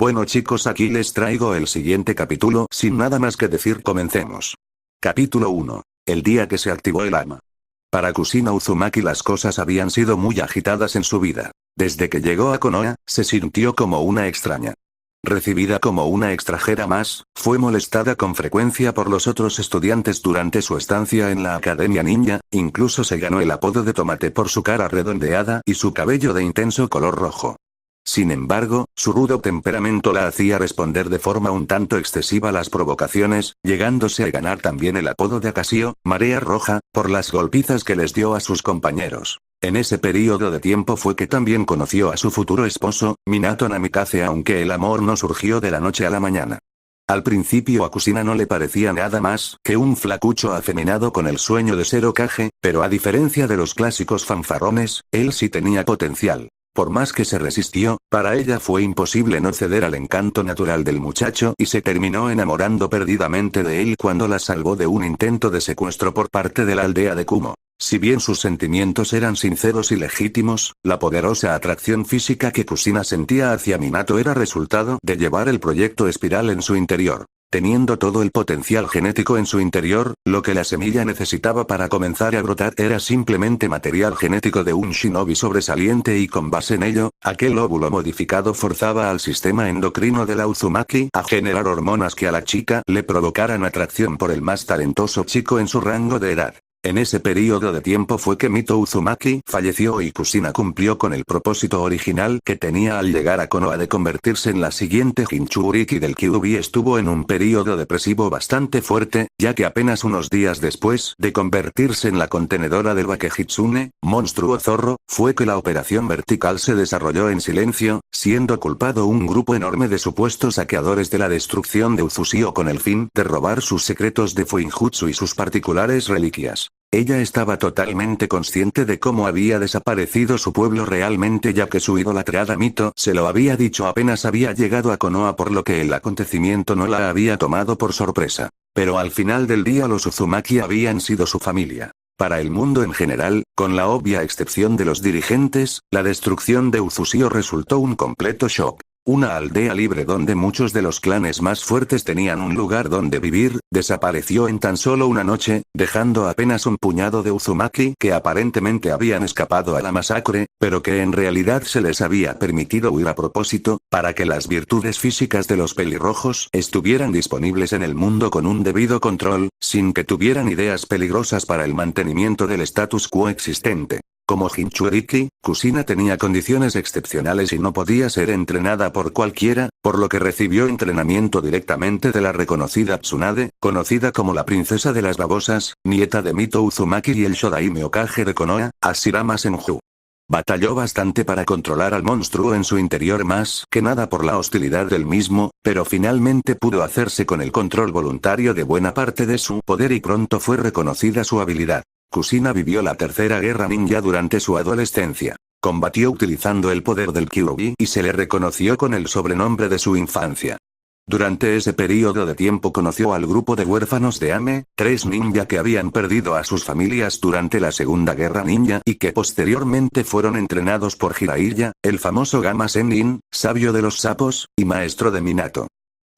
Bueno chicos, aquí les traigo el siguiente capítulo. Sin nada más que decir, comencemos. Capítulo 1. El día que se activó el ama. Para Kusina Uzumaki las cosas habían sido muy agitadas en su vida. Desde que llegó a Konoha, se sintió como una extraña. Recibida como una extranjera más, fue molestada con frecuencia por los otros estudiantes durante su estancia en la Academia Ninja, incluso se ganó el apodo de Tomate por su cara redondeada y su cabello de intenso color rojo. Sin embargo, su rudo temperamento la hacía responder de forma un tanto excesiva a las provocaciones, llegándose a ganar también el apodo de Akashio, Marea Roja, por las golpizas que les dio a sus compañeros. En ese periodo de tiempo fue que también conoció a su futuro esposo, Minato Namikaze, aunque el amor no surgió de la noche a la mañana. Al principio a Kusina no le parecía nada más que un flacucho afeminado con el sueño de ser Hokage, pero a diferencia de los clásicos fanfarrones, él sí tenía potencial. Por más que se resistió, para ella fue imposible no ceder al encanto natural del muchacho y se terminó enamorando perdidamente de él cuando la salvó de un intento de secuestro por parte de la aldea de Kumo. Si bien sus sentimientos eran sinceros y legítimos, la poderosa atracción física que Kusina sentía hacia Minato era resultado de llevar el proyecto espiral en su interior. Teniendo todo el potencial genético en su interior, lo que la semilla necesitaba para comenzar a brotar era simplemente material genético de un shinobi sobresaliente y con base en ello, aquel óvulo modificado forzaba al sistema endocrino de la Uzumaki a generar hormonas que a la chica le provocaran atracción por el más talentoso chico en su rango de edad. En ese periodo de tiempo fue que Mito Uzumaki falleció y Kusina cumplió con el propósito original que tenía al llegar a Konoha de convertirse en la siguiente Jinchuriki del Kyuubi. Estuvo en un periodo depresivo bastante fuerte, ya que apenas unos días después de convertirse en la contenedora del Bakehitsune, monstruo zorro, fue que la operación vertical se desarrolló en silencio, siendo culpado un grupo enorme de supuestos saqueadores de la destrucción de Uzushio con el fin de robar sus secretos de Fuinjutsu y sus particulares reliquias. Ella estaba totalmente consciente de cómo había desaparecido su pueblo realmente, ya que su idolatrada Mito se lo había dicho apenas había llegado a Konoha, por lo que el acontecimiento no la había tomado por sorpresa. Pero al final del día los Uzumaki habían sido su familia. Para el mundo en general, con la obvia excepción de los dirigentes, la destrucción de Uzushio resultó un completo shock. Una aldea libre donde muchos de los clanes más fuertes tenían un lugar donde vivir, desapareció en tan solo una noche, dejando apenas un puñado de Uzumaki que aparentemente habían escapado a la masacre, pero que en realidad se les había permitido huir a propósito, para que las virtudes físicas de los pelirrojos estuvieran disponibles en el mundo con un debido control, sin que tuvieran ideas peligrosas para el mantenimiento del status quo existente. Como Jinchuriki, Kusina tenía condiciones excepcionales y no podía ser entrenada por cualquiera, por lo que recibió entrenamiento directamente de la reconocida Tsunade, conocida como la princesa de las babosas, nieta de Mito Uzumaki y el Shodaime Hokage de Konoha, Hashirama Senju. Batalló bastante para controlar al monstruo en su interior, más que nada por la hostilidad del mismo, pero finalmente pudo hacerse con el control voluntario de buena parte de su poder y pronto fue reconocida su habilidad. Kusina vivió la tercera guerra ninja durante su adolescencia. Combatió utilizando el poder del Kyuubi y se le reconoció con el sobrenombre de su infancia. Durante ese periodo de tiempo conoció al grupo de huérfanos de Ame, 3 ninja que habían perdido a sus familias durante la Segunda Guerra Ninja y que posteriormente fueron entrenados por Jiraiya, el famoso Gama Sennin, sabio de los sapos, y maestro de Minato.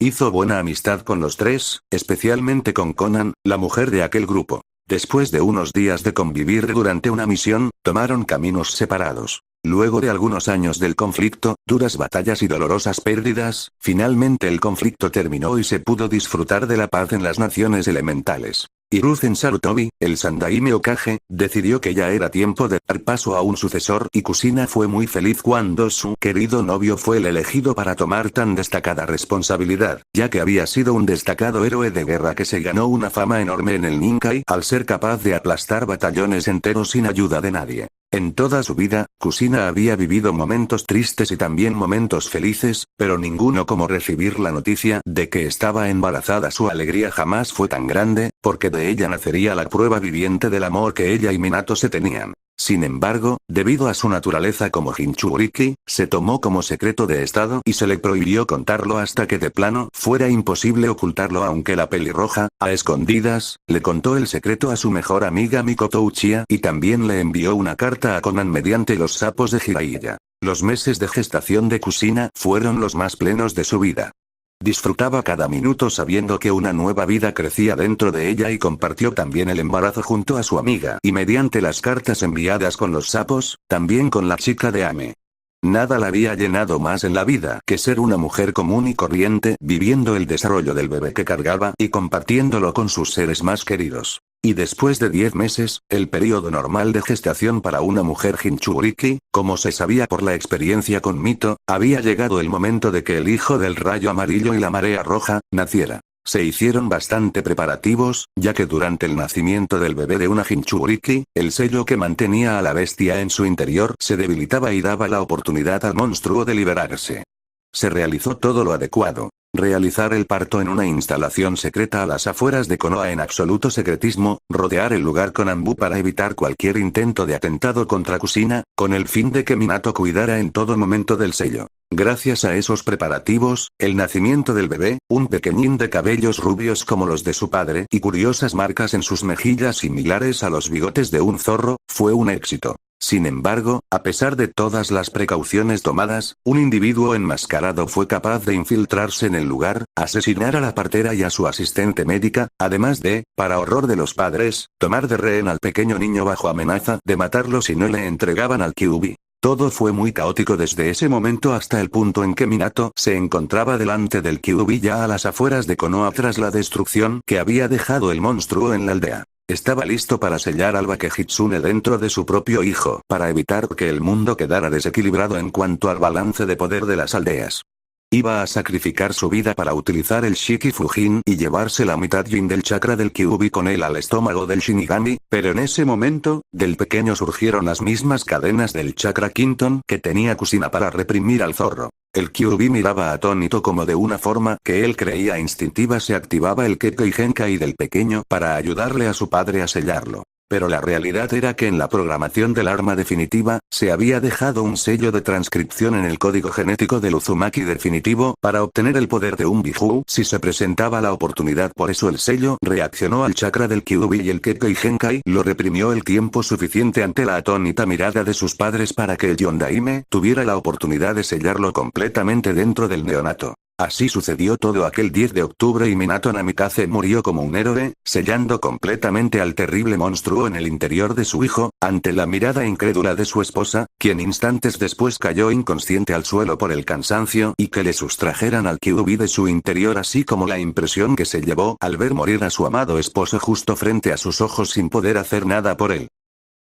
Hizo buena amistad con los 3, especialmente con Konan, la mujer de aquel grupo. Después de unos días de convivir durante una misión, tomaron caminos separados. Luego de algunos años del conflicto, duras batallas y dolorosas pérdidas, finalmente el conflicto terminó y se pudo disfrutar de la paz en las naciones elementales. Hiruzen Sarutobi, el Sandaime Hokage, decidió que ya era tiempo de dar paso a un sucesor y Kusina fue muy feliz cuando su querido novio fue el elegido para tomar tan destacada responsabilidad, ya que había sido un destacado héroe de guerra que se ganó una fama enorme en el Ninkai al ser capaz de aplastar batallones enteros sin ayuda de nadie. En toda su vida, Kusina había vivido momentos tristes y también momentos felices, pero ninguno como recibir la noticia de que estaba embarazada. Su alegría jamás fue tan grande, porque de ella nacería la prueba viviente del amor que ella y Minato se tenían. Sin embargo, debido a su naturaleza como Jinchuriki, se tomó como secreto de estado y se le prohibió contarlo hasta que de plano fuera imposible ocultarlo, aunque la pelirroja, a escondidas, le contó el secreto a su mejor amiga Mikoto Uchiha y también le envió una carta a Conan mediante los sapos de Jiraiya. Los meses de gestación de Kushina fueron los más plenos de su vida. Disfrutaba cada minuto sabiendo que una nueva vida crecía dentro de ella y compartió también el embarazo junto a su amiga y mediante las cartas enviadas con los sapos, también con la chica de Ame. Nada la había llenado más en la vida que ser una mujer común y corriente, viviendo el desarrollo del bebé que cargaba y compartiéndolo con sus seres más queridos. Y después de 10 meses, el periodo normal de gestación para una mujer Jinchuriki, como se sabía por la experiencia con Mito, había llegado el momento de que el hijo del rayo amarillo y la marea roja, naciera. Se hicieron bastante preparativos, ya que durante el nacimiento del bebé de una Jinchuriki, el sello que mantenía a la bestia en su interior se debilitaba y daba la oportunidad al monstruo de liberarse. Se realizó todo lo adecuado. Realizar el parto en una instalación secreta a las afueras de Konoha en absoluto secretismo, rodear el lugar con Anbu para evitar cualquier intento de atentado contra Kushina, con el fin de que Minato cuidara en todo momento del sello. Gracias a esos preparativos, el nacimiento del bebé, un pequeñín de cabellos rubios como los de su padre y curiosas marcas en sus mejillas similares a los bigotes de un zorro, fue un éxito. Sin embargo, a pesar de todas las precauciones tomadas, un individuo enmascarado fue capaz de infiltrarse en el lugar, asesinar a la partera y a su asistente médica, además de, para horror de los padres, tomar de rehén al pequeño niño bajo amenaza de matarlo si no le entregaban al Kyuubi. Todo fue muy caótico desde ese momento hasta el punto en que Minato se encontraba delante del Kyuubi ya a las afueras de Konoha tras la destrucción que había dejado el monstruo en la aldea. Estaba listo para sellar al Bakehitsune dentro de su propio hijo, para evitar que el mundo quedara desequilibrado en cuanto al balance de poder de las aldeas. Iba a sacrificar su vida para utilizar el Shiki Fujin y llevarse la mitad yin del chakra del Kyuubi con él al estómago del Shinigami, pero en ese momento, del pequeño surgieron las mismas cadenas del chakra Quinton que tenía Kushina para reprimir al zorro. El Kyuubi miraba atónito como de una forma que él creía instintiva se activaba el Kekkei Genkai del pequeño para ayudarle a su padre a sellarlo. Pero la realidad era que en la programación del arma definitiva, se había dejado un sello de transcripción en el código genético del Uzumaki definitivo para obtener el poder de un Biju si se presentaba la oportunidad. Por eso el sello reaccionó al chakra del Kyuubi y el Kekkei Genkai lo reprimió el tiempo suficiente ante la atónita mirada de sus padres para que el Yondaime tuviera la oportunidad de sellarlo completamente dentro del neonato. Así sucedió todo aquel 10 de octubre y Minato Namikaze murió como un héroe, sellando completamente al terrible monstruo en el interior de su hijo, ante la mirada incrédula de su esposa, quien instantes después cayó inconsciente al suelo por el cansancio y que le sustrajeran al Kyuubi de su interior, así como la impresión que se llevó al ver morir a su amado esposo justo frente a sus ojos sin poder hacer nada por él.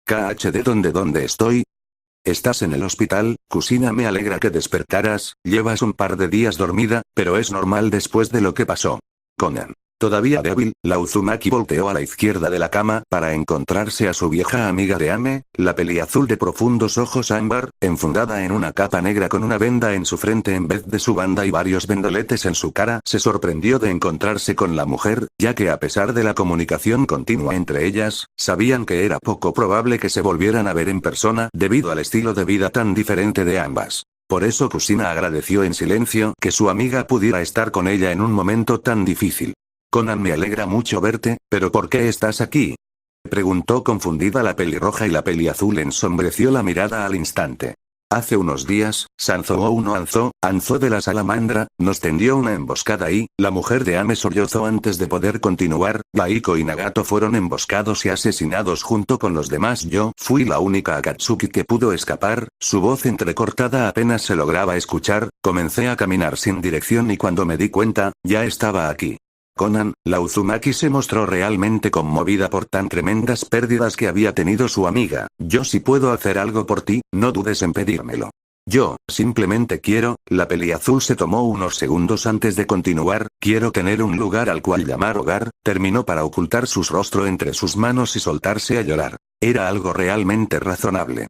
KHD ¿Dónde estoy? Estás en el hospital, Kushina, me alegra que despertaras, llevas un par de días dormida, pero es normal después de lo que pasó. Conan. Todavía débil, la Uzumaki volteó a la izquierda de la cama para encontrarse a su vieja amiga de Ame, la peliazul de profundos ojos ámbar, enfundada en una capa negra con una venda en su frente en vez de su banda y varios vendoletes en su cara. Se sorprendió de encontrarse con la mujer, ya que a pesar de la comunicación continua entre ellas, sabían que era poco probable que se volvieran a ver en persona debido al estilo de vida tan diferente de ambas. Por eso Kushina agradeció en silencio que su amiga pudiera estar con ella en un momento tan difícil. Conan, me alegra mucho verte, pero ¿por qué estás aquí?, preguntó confundida la pelirroja y la peliazul ensombreció la mirada al instante. Hace unos días, Sanzou no Anzo de la salamandra, nos tendió una emboscada y, la mujer de Ame sollozó antes de poder continuar, Baiko y Nagato fueron emboscados y asesinados junto con los demás. Yo fui la única Akatsuki que pudo escapar, su voz entrecortada apenas se lograba escuchar, comencé a caminar sin dirección y cuando me di cuenta, ya estaba aquí. Conan, la Uzumaki se mostró realmente conmovida por tan tremendas pérdidas que había tenido su amiga. Yo si puedo hacer algo por ti, no dudes en pedírmelo. Yo, simplemente quiero, la peliazul se tomó unos segundos antes de continuar, quiero tener un lugar al cual llamar hogar, terminó para ocultar su rostro entre sus manos y soltarse a llorar. Era algo realmente razonable.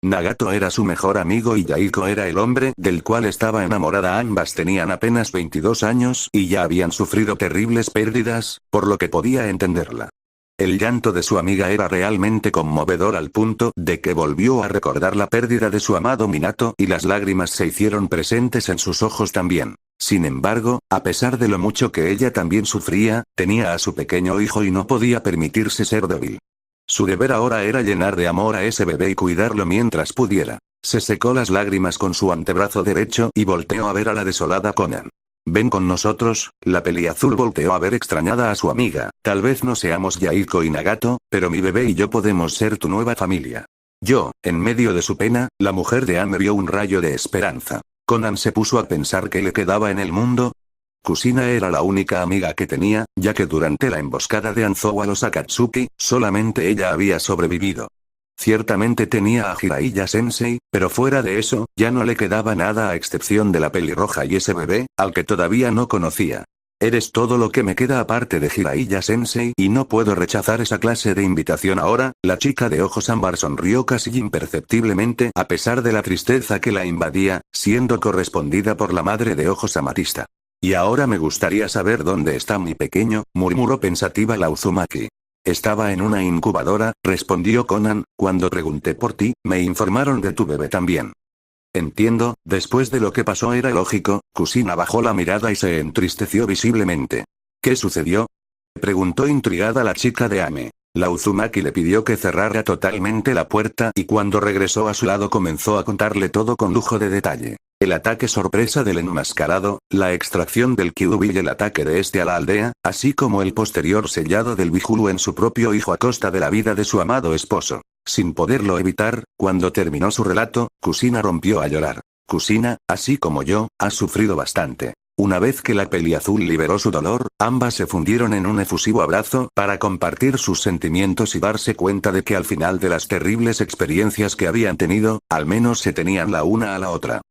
Nagato era su mejor amigo y Yaiko era el hombre del cual estaba enamorada. Ambas tenían apenas 22 años y ya habían sufrido terribles pérdidas, por lo que podía entenderla. El llanto de su amiga era realmente conmovedor al punto de que volvió a recordar la pérdida de su amado Minato y las lágrimas se hicieron presentes en sus ojos también. Sin embargo, a pesar de lo mucho que ella también sufría, tenía a su pequeño hijo y no podía permitirse ser débil. Su deber ahora era llenar de amor a ese bebé y cuidarlo mientras pudiera. Se secó las lágrimas con su antebrazo derecho y volteó a ver a la desolada Konan. Ven con nosotros. La peliazul volteó a ver extrañada a su amiga. Tal vez no seamos Yaiko y Nagato, pero mi bebé y yo podemos ser tu nueva familia. En medio de su pena, la mujer de Ame vio un rayo de esperanza. Konan se puso a pensar qué le quedaba en el mundo. Kusina era la única amiga que tenía, ya que durante la emboscada de Anzou a los Akatsuki, solamente ella había sobrevivido. Ciertamente tenía a Jiraiya Sensei, pero fuera de eso, ya no le quedaba nada a excepción de la pelirroja y ese bebé, al que todavía no conocía. Eres todo lo que me queda aparte de Jiraiya Sensei y no puedo rechazar esa clase de invitación ahora. La chica de ojos ámbar sonrió casi imperceptiblemente a pesar de la tristeza que la invadía, siendo correspondida por la madre de ojos amatista. Y ahora me gustaría saber dónde está mi pequeño, murmuró pensativa la Uzumaki. Estaba en una incubadora, respondió Konan. Cuando pregunté por ti, me informaron de tu bebé también. Entiendo, después de lo que pasó era lógico. Kusina bajó la mirada y se entristeció visiblemente. ¿Qué sucedió? Preguntó intrigada la chica de Ame. La Uzumaki le pidió que cerrara totalmente la puerta y cuando regresó a su lado comenzó a contarle todo con lujo de detalle. El ataque sorpresa del enmascarado, la extracción del Kyuubi y el ataque de este a la aldea, así como el posterior sellado del Bijulu en su propio hijo a costa de la vida de su amado esposo. Sin poderlo evitar, cuando terminó su relato, Kusina rompió a llorar. Kusina, así como yo, ha sufrido bastante. Una vez que la peliazul liberó su dolor, ambas se fundieron en un efusivo abrazo para compartir sus sentimientos y darse cuenta de que al final de las terribles experiencias que habían tenido, al menos se tenían la una a la otra.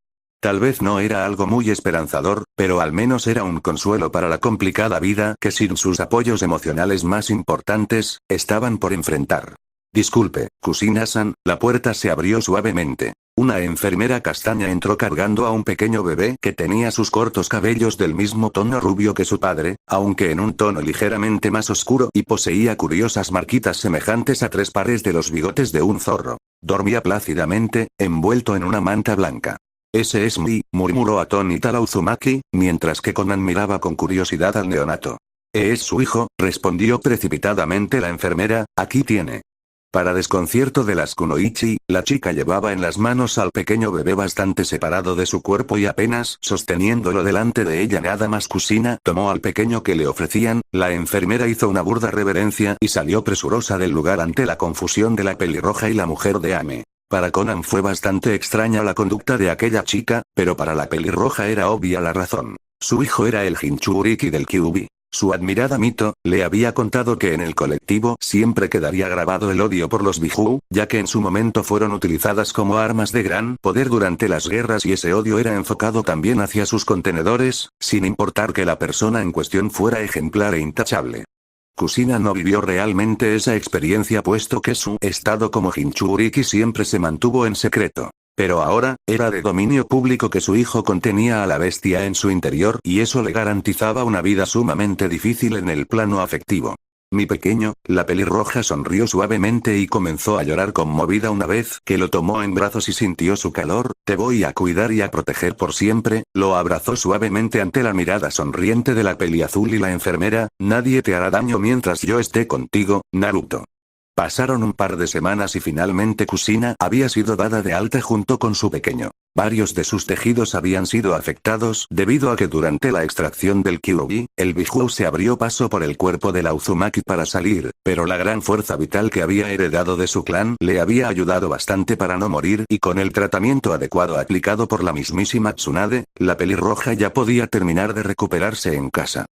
Tal vez no era algo muy esperanzador, pero al menos era un consuelo para la complicada vida que sin sus apoyos emocionales más importantes, estaban por enfrentar. Disculpe, Kusina-san, la puerta se abrió suavemente. Una enfermera castaña entró cargando a un pequeño bebé que tenía sus cortos cabellos del mismo tono rubio que su padre, aunque en un tono ligeramente más oscuro y poseía curiosas marquitas semejantes a 3 pares de los bigotes de un zorro. Dormía plácidamente, envuelto en una manta blanca. Ese es mi, murmuró atónita la Uzumaki, mientras que Konan miraba con curiosidad al neonato. Es su hijo, respondió precipitadamente la enfermera, aquí tiene. Para desconcierto de las Kunoichi, la chica llevaba en las manos al pequeño bebé bastante separado de su cuerpo y apenas sosteniéndolo delante de ella nada más. Kusina tomó al pequeño que le ofrecían, la enfermera hizo una burda reverencia y salió presurosa del lugar ante la confusión de la pelirroja y la mujer de Ame. Para Konan fue bastante extraña la conducta de aquella chica, pero para la pelirroja era obvia la razón. Su hijo era el Jinchuriki del Kyuubi. Su admirada Mito, le había contado que en el colectivo siempre quedaría grabado el odio por los Bijuu, ya que en su momento fueron utilizadas como armas de gran poder durante las guerras y ese odio era enfocado también hacia sus contenedores, sin importar que la persona en cuestión fuera ejemplar e intachable. Kusina no vivió realmente esa experiencia puesto que su estado como Jinchuriki siempre se mantuvo en secreto. Pero ahora, era de dominio público que su hijo contenía a la bestia en su interior y eso le garantizaba una vida sumamente difícil en el plano afectivo. Mi pequeño, la pelirroja sonrió suavemente y comenzó a llorar conmovida una vez que lo tomó en brazos y sintió su calor. Te voy a cuidar y a proteger por siempre, lo abrazó suavemente ante la mirada sonriente de la peliazul y la enfermera, nadie te hará daño mientras yo esté contigo, Naruto. Pasaron un par de semanas y finalmente Kusina había sido dada de alta junto con su pequeño. Varios de sus tejidos habían sido afectados debido a que durante la extracción del Kyuubi, el Bijuu se abrió paso por el cuerpo de la Uzumaki para salir, pero la gran fuerza vital que había heredado de su clan le había ayudado bastante para no morir y con el tratamiento adecuado aplicado por la mismísima Tsunade, la pelirroja ya podía terminar de recuperarse en casa.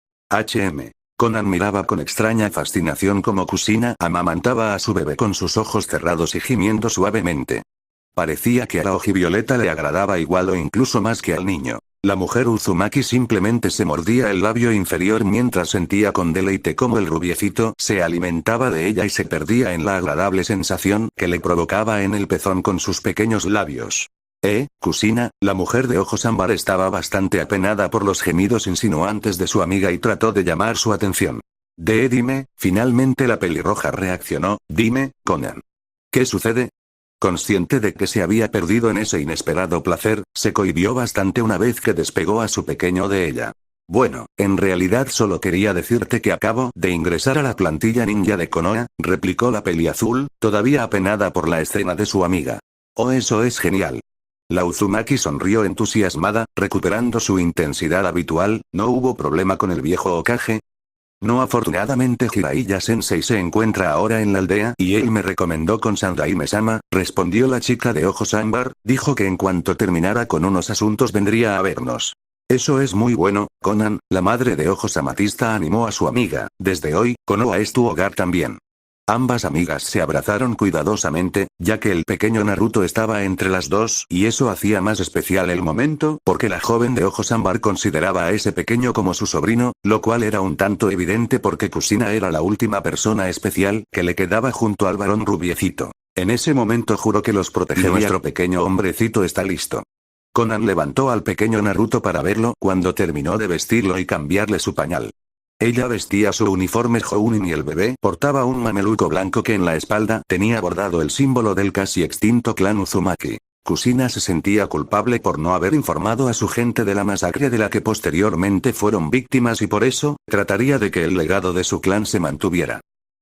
Konan miraba con extraña fascinación como Kusina amamantaba a su bebé con sus ojos cerrados y gimiendo suavemente. Parecía que a la ojivioleta le agradaba igual o incluso más que al niño. La mujer Uzumaki simplemente se mordía el labio inferior mientras sentía con deleite cómo el rubiecito se alimentaba de ella y se perdía en la agradable sensación que le provocaba en el pezón con sus pequeños labios. Kusina, la mujer de ojos ámbar estaba bastante apenada por los gemidos insinuantes de su amiga y trató de llamar su atención. Dime, finalmente la pelirroja reaccionó, dime, Conan. ¿Qué sucede? Consciente de que se había perdido en ese inesperado placer, se cohibió bastante una vez que despegó a su pequeño de ella. Bueno, en realidad solo quería decirte que acabo de ingresar a la plantilla ninja de Konoha, replicó la peliazul, todavía apenada por la escena de su amiga. Oh, eso es genial. La Uzumaki sonrió entusiasmada, recuperando su intensidad habitual. ¿No hubo problema con el viejo Hokage? No, afortunadamente Jiraiya-sensei se encuentra ahora en la aldea y él me recomendó con Sandaime-sama, respondió la chica de ojos ámbar, dijo que en cuanto terminara con unos asuntos vendría a vernos. Eso es muy bueno, Conan, la madre de ojos amatista animó a su amiga, desde hoy, Konoha es tu hogar también. Ambas amigas se abrazaron cuidadosamente, ya que el pequeño Naruto estaba entre las dos y eso hacía más especial el momento, porque la joven de ojos ámbar consideraba a ese pequeño como su sobrino, lo cual era un tanto evidente porque Kusina era la última persona especial que le quedaba junto al varón rubiecito. En ese momento juro que los protegería. Nuestro pequeño hombrecito está listo. Conan levantó al pequeño Naruto para verlo cuando terminó de vestirlo y cambiarle su pañal. Ella vestía su uniforme Jounin y el bebé portaba un mameluco blanco que en la espalda tenía bordado el símbolo del casi extinto clan Uzumaki. Kusina se sentía culpable por no haber informado a su gente de la masacre de la que posteriormente fueron víctimas y por eso, trataría de que el legado de su clan se mantuviera.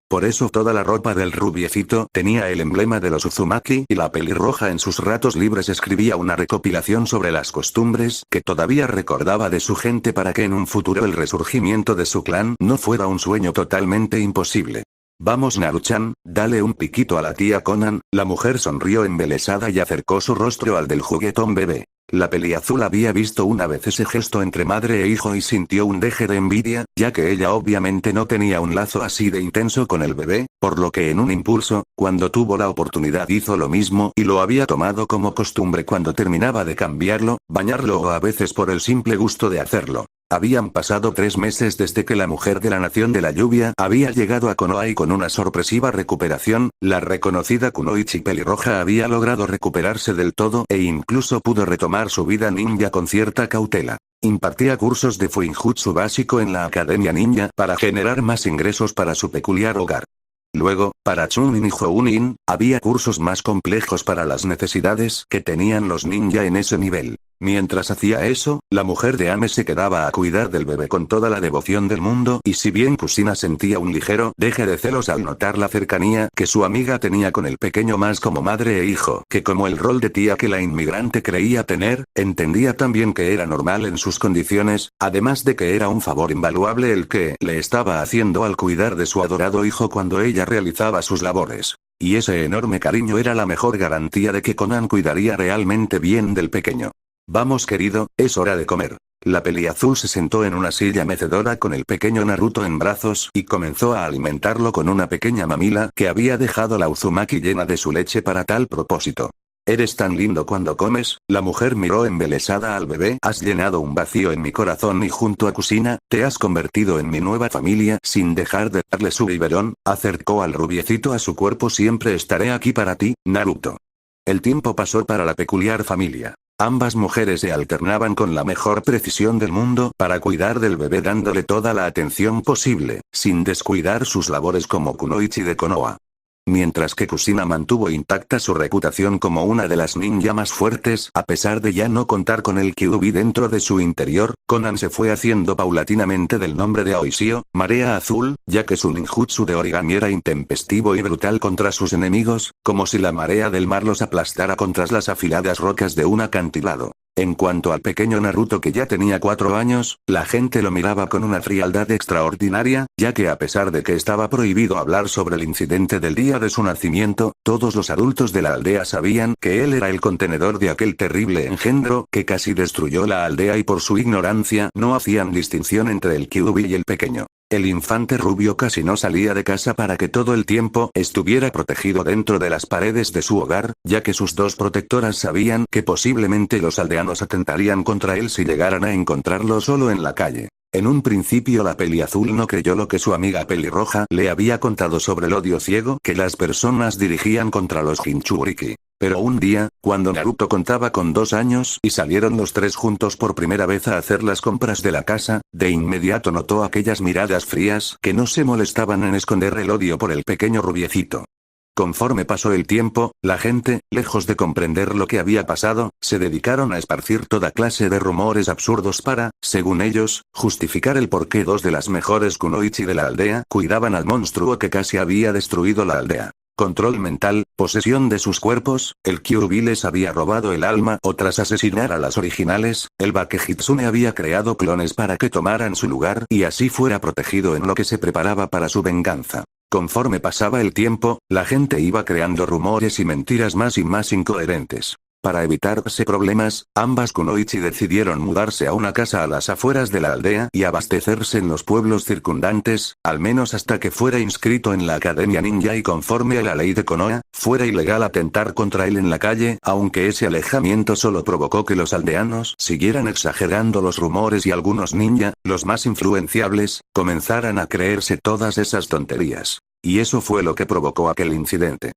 Por eso toda la ropa del rubiecito tenía el emblema de los Uzumaki y la pelirroja en sus ratos libres escribía una recopilación sobre las costumbres que todavía recordaba de su gente para que en un futuro el resurgimiento de su clan no fuera un sueño totalmente imposible. Vamos Naruchan, dale un piquito a la tía Conan, la mujer sonrió embelesada y acercó su rostro al del juguetón bebé. La peliazul había visto una vez ese gesto entre madre e hijo y sintió un deje de envidia, ya que ella obviamente no tenía un lazo así de intenso con el bebé, por lo que en un impulso, cuando tuvo la oportunidad hizo lo mismo y lo había tomado como costumbre cuando terminaba de cambiarlo, bañarlo o a veces por el simple gusto de hacerlo. Habían pasado 3 meses desde que la mujer de la Nación de la Lluvia había llegado a Konoha y con una sorpresiva recuperación, la reconocida Kunoichi pelirroja había logrado recuperarse del todo e incluso pudo retomar su vida ninja con cierta cautela. Impartía cursos de Fuinjutsu básico en la Academia Ninja para generar más ingresos para su peculiar hogar. Luego, para Chunin y Jounin, había cursos más complejos para las necesidades que tenían los ninja en ese nivel. Mientras hacía eso, la mujer de Ame se quedaba a cuidar del bebé con toda la devoción del mundo y si bien Kusina sentía un ligero deje de celos al notar la cercanía que su amiga tenía con el pequeño más como madre e hijo que como el rol de tía que la inmigrante creía tener, entendía también que era normal en sus condiciones, además de que era un favor invaluable el que le estaba haciendo al cuidar de su adorado hijo cuando ella realizaba sus labores. Y ese enorme cariño era la mejor garantía de que Conan cuidaría realmente bien del pequeño. Vamos querido, es hora de comer. La peliazul se sentó en una silla mecedora con el pequeño Naruto en brazos y comenzó a alimentarlo con una pequeña mamila que había dejado la Uzumaki llena de su leche para tal propósito. Eres tan lindo cuando comes, la mujer miró embelesada al bebé. Has llenado un vacío en mi corazón y junto a Kusina, te has convertido en mi nueva familia. Sin dejar de darle su biberón, acercó al rubiecito a su cuerpo. Siempre estaré aquí para ti, Naruto. El tiempo pasó para la peculiar familia. Ambas mujeres se alternaban con la mejor precisión del mundo para cuidar del bebé dándole toda la atención posible, sin descuidar sus labores como kunoichi de Konoha. Mientras que Kusina mantuvo intacta su reputación como una de las ninja más fuertes, a pesar de ya no contar con el Kyuubi dentro de su interior, Conan se fue haciendo paulatinamente del nombre de Aoishio, Marea Azul, ya que su ninjutsu de origami era intempestivo y brutal contra sus enemigos, como si la marea del mar los aplastara contra las afiladas rocas de un acantilado. En cuanto al pequeño Naruto que ya tenía 4 años, la gente lo miraba con una frialdad extraordinaria, ya que a pesar de que estaba prohibido hablar sobre el incidente del día de su nacimiento, todos los adultos de la aldea sabían que él era el contenedor de aquel terrible engendro que casi destruyó la aldea y por su ignorancia no hacían distinción entre el Kyuubi y el pequeño. El infante rubio casi no salía de casa para que todo el tiempo estuviera protegido dentro de las paredes de su hogar, ya que sus dos protectoras sabían que posiblemente los aldeanos atentarían contra él si llegaran a encontrarlo solo en la calle. En un principio la peliazul no creyó lo que su amiga pelirroja le había contado sobre el odio ciego que las personas dirigían contra los Jinchuriki. Pero un día, cuando Naruto contaba con 2 años y salieron los tres juntos por primera vez a hacer las compras de la casa, de inmediato notó aquellas miradas frías que no se molestaban en esconder el odio por el pequeño rubiecito. Conforme pasó el tiempo, la gente, lejos de comprender lo que había pasado, se dedicaron a esparcir toda clase de rumores absurdos para, según ellos, justificar el por qué 2 de las mejores kunoichi de la aldea cuidaban al monstruo que casi había destruido la aldea. Control mental, posesión de sus cuerpos, el Kyuubi les había robado el alma o tras asesinar a las originales, el Bakehitsune había creado clones para que tomaran su lugar y así fuera protegido en lo que se preparaba para su venganza. Conforme pasaba el tiempo, la gente iba creando rumores y mentiras más y más incoherentes. Para evitarse problemas, ambas kunoichi decidieron mudarse a una casa a las afueras de la aldea y abastecerse en los pueblos circundantes, al menos hasta que fuera inscrito en la Academia Ninja y conforme a la ley de Konoha, fuera ilegal atentar contra él en la calle, aunque ese alejamiento solo provocó que los aldeanos siguieran exagerando los rumores y algunos ninja, los más influenciables, comenzaran a creerse todas esas tonterías. Y eso fue lo que provocó aquel incidente.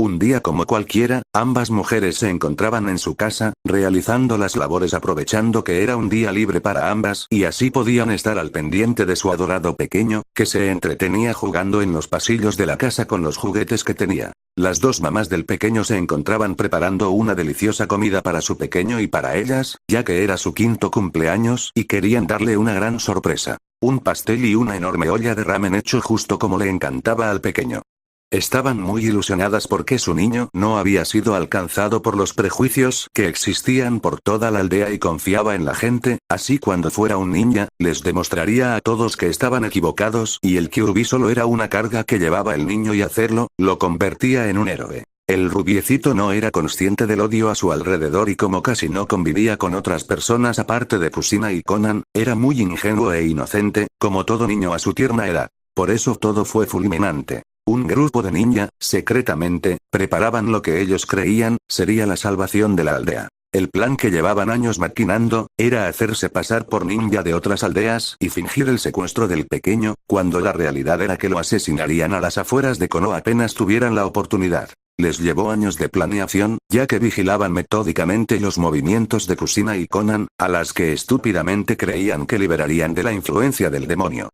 Un día como cualquiera, ambas mujeres se encontraban en su casa, realizando las labores aprovechando que era un día libre para ambas y así podían estar al pendiente de su adorado pequeño, que se entretenía jugando en los pasillos de la casa con los juguetes que tenía. Las 2 mamás del pequeño se encontraban preparando una deliciosa comida para su pequeño y para ellas, ya que era su 5º cumpleaños y querían darle una gran sorpresa. Un pastel y una enorme olla de ramen hecho justo como le encantaba al pequeño. Estaban muy ilusionadas porque su niño no había sido alcanzado por los prejuicios que existían por toda la aldea y confiaba en la gente, así cuando fuera un ninja, les demostraría a todos que estaban equivocados y el Kyuubi solo era una carga que llevaba el niño y hacerlo, lo convertía en un héroe. El rubiecito no era consciente del odio a su alrededor y como casi no convivía con otras personas aparte de Kushina y Conan, era muy ingenuo e inocente, como todo niño a su tierna edad. Por eso todo fue fulminante. Un grupo de ninja, secretamente, preparaban lo que ellos creían sería la salvación de la aldea. El plan que llevaban años maquinando, era hacerse pasar por ninja de otras aldeas y fingir el secuestro del pequeño, cuando la realidad era que lo asesinarían a las afueras de Konoha apenas tuvieran la oportunidad. Les llevó años de planeación, ya que vigilaban metódicamente los movimientos de Kushina y Conan, a las que estúpidamente creían que liberarían de la influencia del demonio.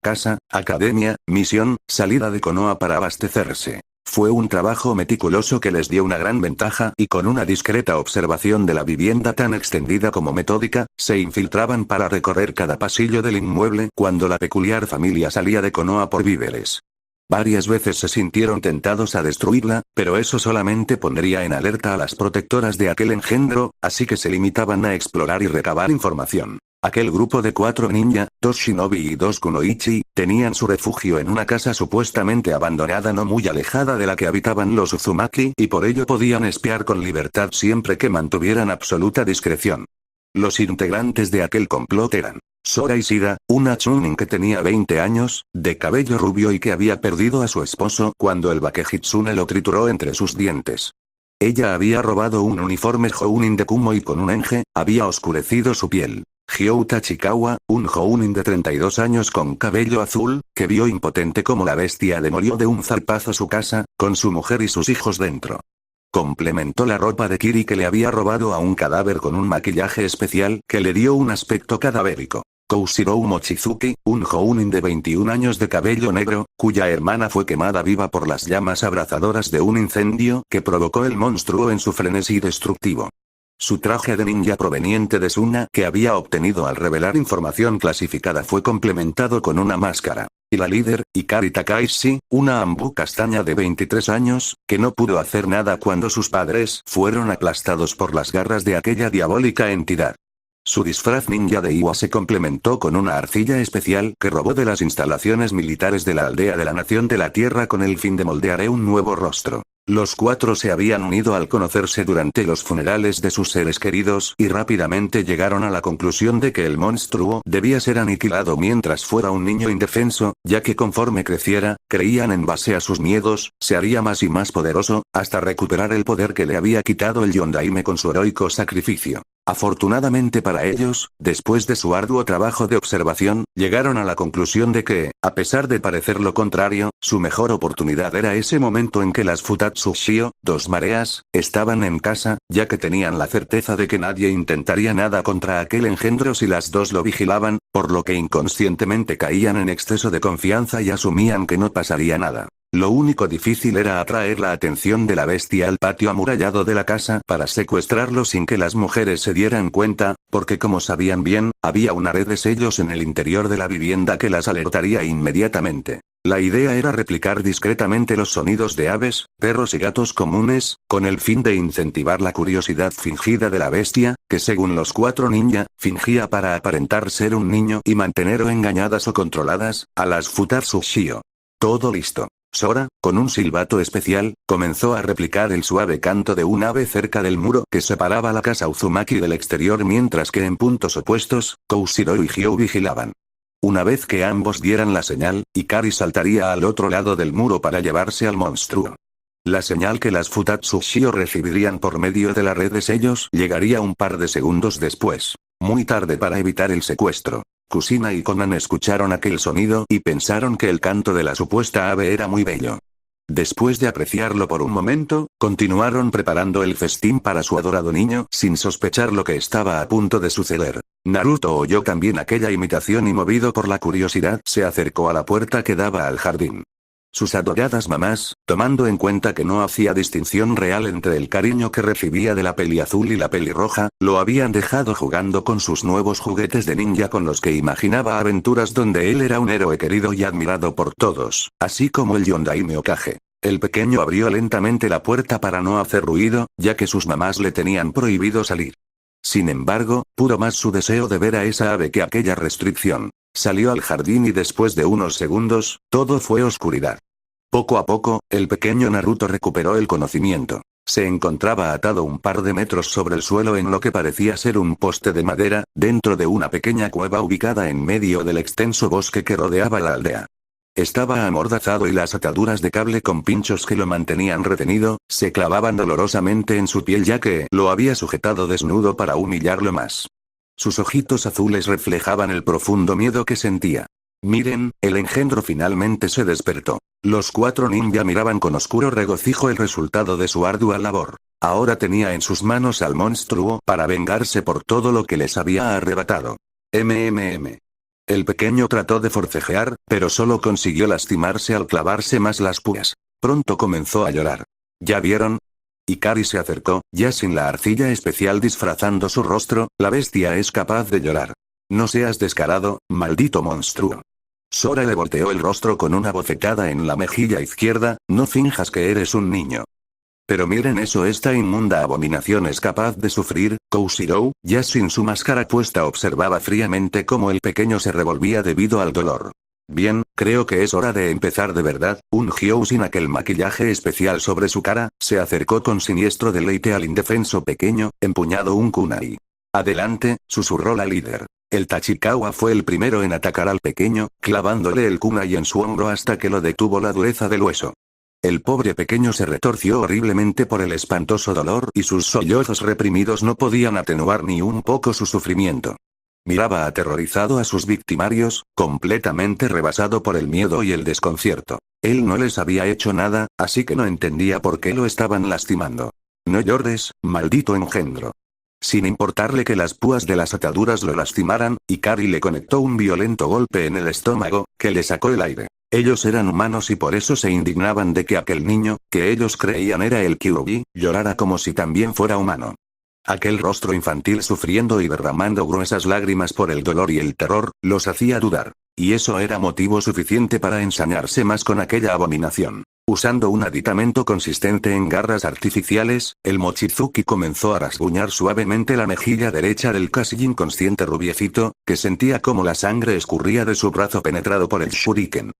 Casa, academia, misión, salida de Konoha para abastecerse. Fue un trabajo meticuloso que les dio una gran ventaja y con una discreta observación de la vivienda tan extendida como metódica, se infiltraban para recorrer cada pasillo del inmueble cuando la peculiar familia salía de Konoha por víveres. Varias veces se sintieron tentados a destruirla, pero eso solamente pondría en alerta a las protectoras de aquel engendro, así que se limitaban a explorar y recabar información. Aquel grupo de 4 ninja, 2 shinobi y 2 kunoichi, tenían su refugio en una casa supuestamente abandonada no muy alejada de la que habitaban los Uzumaki y por ello podían espiar con libertad siempre que mantuvieran absoluta discreción. Los integrantes de aquel complot eran Sora Ishida, una chunin que tenía 20 años, de cabello rubio y que había perdido a su esposo cuando el Bakehitsune lo trituró entre sus dientes. Ella había robado un uniforme Jounin de Kumo y con un enge, había oscurecido su piel. Hyouta Chikawa, un Jounin de 32 años con cabello azul, que vio impotente como la bestia demolió de un zarpazo su casa, con su mujer y sus hijos dentro. Complementó la ropa de Kiri que le había robado a un cadáver con un maquillaje especial que le dio un aspecto cadavérico. Koushirou Mochizuki, un Jounin de 21 años de cabello negro, cuya hermana fue quemada viva por las llamas abrasadoras de un incendio que provocó el monstruo en su frenesí destructivo. Su traje de ninja proveniente de Suna que había obtenido al revelar información clasificada fue complementado con una máscara. Y la líder, Hikari Takaishi, una ambú castaña de 23 años, que no pudo hacer nada cuando sus padres fueron aplastados por las garras de aquella diabólica entidad. Su disfraz ninja de Iwa se complementó con una arcilla especial que robó de las instalaciones militares de la aldea de la Nación de la Tierra con el fin de moldear un nuevo rostro. Los 4 se habían unido al conocerse durante los funerales de sus seres queridos y rápidamente llegaron a la conclusión de que el monstruo debía ser aniquilado mientras fuera un niño indefenso, ya que conforme creciera, creían en base a sus miedos, se haría más y más poderoso, hasta recuperar el poder que le había quitado el Yondaime con su heroico sacrificio. Afortunadamente para ellos, después de su arduo trabajo de observación, llegaron a la conclusión de que, a pesar de parecer lo contrario, su mejor oportunidad era ese momento en que las Futatsu Shio, dos mareas, estaban en casa, ya que tenían la certeza de que nadie intentaría nada contra aquel engendro si las dos lo vigilaban, por lo que inconscientemente caían en exceso de confianza y asumían que no pasaría nada. Lo único difícil era atraer la atención de la bestia al patio amurallado de la casa para secuestrarlo sin que las mujeres se dieran cuenta, porque como sabían bien, había una red de sellos en el interior de la vivienda que las alertaría inmediatamente. La idea era replicar discretamente los sonidos de aves, perros y gatos comunes, con el fin de incentivar la curiosidad fingida de la bestia, que según los cuatro ninja, fingía para aparentar ser un niño y mantener o engañadas o controladas, a las Futatsu Shio. Todo listo. Sora, con un silbato especial, comenzó a replicar el suave canto de un ave cerca del muro que separaba la casa Uzumaki del exterior mientras que en puntos opuestos, Koushiro y Hyo vigilaban. Una vez que ambos dieran la señal, Ikari saltaría al otro lado del muro para llevarse al monstruo. La señal que las Futatsu Shio recibirían por medio de la red de sellos llegaría un par de segundos después. Muy tarde para evitar el secuestro. Kusina y Konan escucharon aquel sonido y pensaron que el canto de la supuesta ave era muy bello. Después de apreciarlo por un momento, continuaron preparando el festín para su adorado niño sin sospechar lo que estaba a punto de suceder. Naruto oyó también aquella imitación y movido por la curiosidad se acercó a la puerta que daba al jardín. Sus adoradas mamás, tomando en cuenta que no hacía distinción real entre el cariño que recibía de la peliazul y la pelirroja, lo habían dejado jugando con sus nuevos juguetes de ninja con los que imaginaba aventuras donde él era un héroe querido y admirado por todos, así como el Yondaime Hokage. El pequeño abrió lentamente la puerta para no hacer ruido, ya que sus mamás le tenían prohibido salir. Sin embargo, pudo más su deseo de ver a esa ave que aquella restricción. Salió al jardín y después de unos segundos, todo fue oscuridad. Poco a poco, el pequeño Naruto recuperó el conocimiento. Se encontraba atado un par de metros sobre el suelo en lo que parecía ser un poste de madera, dentro de una pequeña cueva ubicada en medio del extenso bosque que rodeaba la aldea. Estaba amordazado y las ataduras de cable con pinchos que lo mantenían retenido, se clavaban dolorosamente en su piel ya que lo había sujetado desnudo para humillarlo más. Sus ojitos azules reflejaban el profundo miedo que sentía. Miren, el engendro finalmente se despertó. Los cuatro ninja miraban con oscuro regocijo el resultado de su ardua labor. Ahora tenía en sus manos al monstruo para vengarse por todo lo que les había arrebatado. El pequeño trató de forcejear, pero solo consiguió lastimarse al clavarse más las púas. Pronto comenzó a llorar. ¿Ya vieron? Ikari se acercó, ya sin la arcilla especial disfrazando su rostro, la bestia es capaz de llorar. No seas descarado, maldito monstruo. Sora le volteó el rostro con una bofetada en la mejilla izquierda, no finjas que eres un niño. Pero miren eso, esta inmunda abominación es capaz de sufrir. Koushiro, ya sin su máscara puesta, observaba fríamente cómo el pequeño se revolvía debido al dolor. Bien, creo que es hora de empezar de verdad. Un Hyou sin aquel maquillaje especial sobre su cara, se acercó con siniestro deleite al indefenso pequeño, empuñado un kunai. Adelante, susurró la líder. El Tachikawa fue el primero en atacar al pequeño, clavándole el kunai en su hombro hasta que lo detuvo la dureza del hueso. El pobre pequeño se retorció horriblemente por el espantoso dolor y sus sollozos reprimidos no podían atenuar ni un poco su sufrimiento. Miraba aterrorizado a sus victimarios, completamente rebasado por el miedo y el desconcierto. Él no les había hecho nada, así que no entendía por qué lo estaban lastimando. No llores, maldito engendro. Sin importarle que las púas de las ataduras lo lastimaran, Ikari le conectó un violento golpe en el estómago, que le sacó el aire. Ellos eran humanos y por eso se indignaban de que aquel niño, que ellos creían era el Kyuubi, llorara como si también fuera humano. Aquel rostro infantil sufriendo y derramando gruesas lágrimas por el dolor y el terror, los hacía dudar. Y eso era motivo suficiente para ensañarse más con aquella abominación. Usando un aditamento consistente en garras artificiales, el Mochizuki comenzó a rasguñar suavemente la mejilla derecha del casi inconsciente rubiecito, que sentía como la sangre escurría de su brazo penetrado por el shuriken.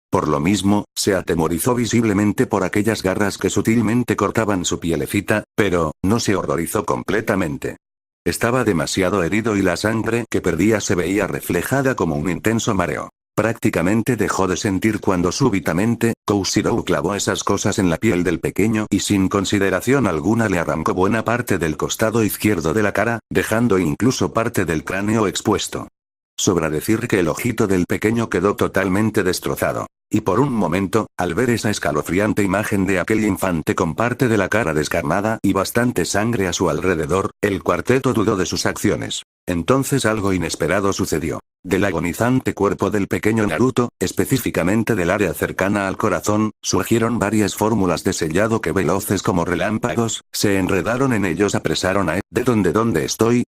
Por lo mismo, se atemorizó visiblemente por aquellas garras que sutilmente cortaban su pielecita, pero no se horrorizó completamente. Estaba demasiado herido y la sangre que perdía se veía reflejada como un intenso mareo. Prácticamente dejó de sentir cuando súbitamente, Koshirou clavó esas cosas en la piel del pequeño y sin consideración alguna le arrancó buena parte del costado izquierdo de la cara, dejando incluso parte del cráneo expuesto. Sobra decir que el ojito del pequeño quedó totalmente destrozado. Y por un momento, al ver esa escalofriante imagen de aquel infante con parte de la cara descarnada y bastante sangre a su alrededor, el cuarteto dudó de sus acciones. Entonces algo inesperado sucedió. Del agonizante cuerpo del pequeño Naruto, específicamente del área cercana al corazón, surgieron varias fórmulas de sellado que veloces como relámpagos, se enredaron en ellos apresaron a ¿de dónde estoy?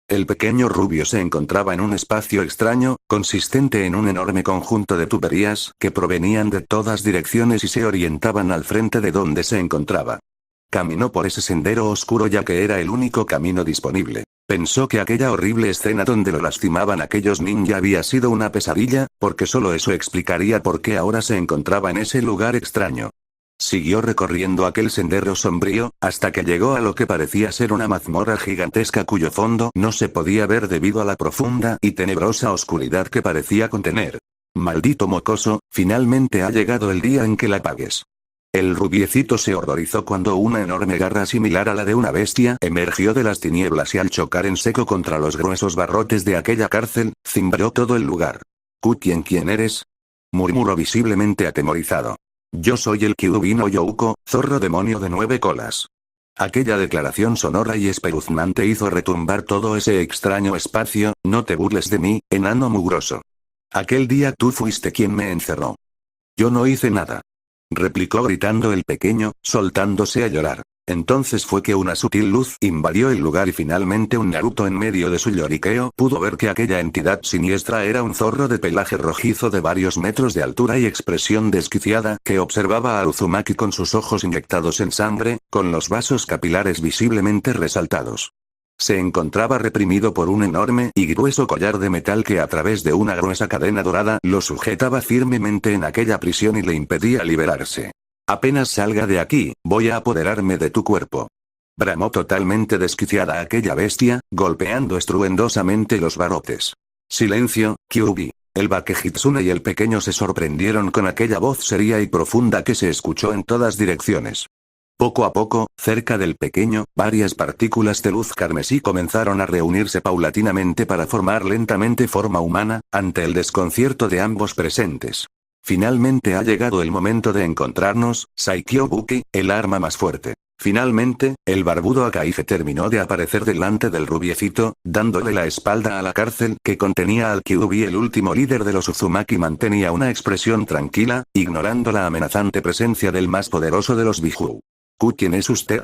El pequeño rubio se encontraba en un espacio extraño, consistente en un enorme conjunto de tuberías que provenían de todas direcciones y se orientaban al frente de donde se encontraba. Caminó por ese sendero oscuro ya que era el único camino disponible. Pensó que aquella horrible escena donde lo lastimaban aquellos ninja había sido una pesadilla, porque solo eso explicaría por qué ahora se encontraba en ese lugar extraño. Siguió recorriendo aquel sendero sombrío, hasta que llegó a lo que parecía ser una mazmorra gigantesca cuyo fondo no se podía ver debido a la profunda y tenebrosa oscuridad que parecía contener. Maldito mocoso, finalmente ha llegado el día en que la pagues. El rubiecito se horrorizó cuando una enorme garra similar a la de una bestia emergió de las tinieblas y al chocar en seco contra los gruesos barrotes de aquella cárcel, cimbró todo el lugar. ¿Quién eres? Murmuró visiblemente atemorizado. Yo soy el Kyuubi no Youko, zorro demonio de 9 colas. Aquella declaración sonora y espeluznante hizo retumbar todo ese extraño espacio, no te burles de mí, enano mugroso. Aquel día tú fuiste quien me encerró. Yo no hice nada. Replicó gritando el pequeño, soltándose a llorar. Entonces fue que una sutil luz invadió el lugar y finalmente un Naruto en medio de su lloriqueo pudo ver que aquella entidad siniestra era un zorro de pelaje rojizo de varios metros de altura y expresión desquiciada que observaba a Uzumaki con sus ojos inyectados en sangre, con los vasos capilares visiblemente resaltados. Se encontraba reprimido por un enorme y grueso collar de metal que a través de una gruesa cadena dorada lo sujetaba firmemente en aquella prisión y le impedía liberarse. Apenas salga de aquí, voy a apoderarme de tu cuerpo. Bramó totalmente desquiciada aquella bestia, golpeando estruendosamente los barrotes. Silencio, Kyuubi. El Bakehitsune y el pequeño se sorprendieron con aquella voz seria y profunda que se escuchó en todas direcciones. Poco a poco, cerca del pequeño, varias partículas de luz carmesí comenzaron a reunirse paulatinamente para formar lentamente forma humana, ante el desconcierto de ambos presentes. Finalmente ha llegado el momento de encontrarnos, Saikyo-buki, el arma más fuerte. Finalmente, el barbudo Akaige terminó de aparecer delante del rubiecito, dándole la espalda a la cárcel que contenía al Kyuubi. El último líder de los Uzumaki mantenía una expresión tranquila, ignorando la amenazante presencia del más poderoso de los Biju. ¿Quién es usted?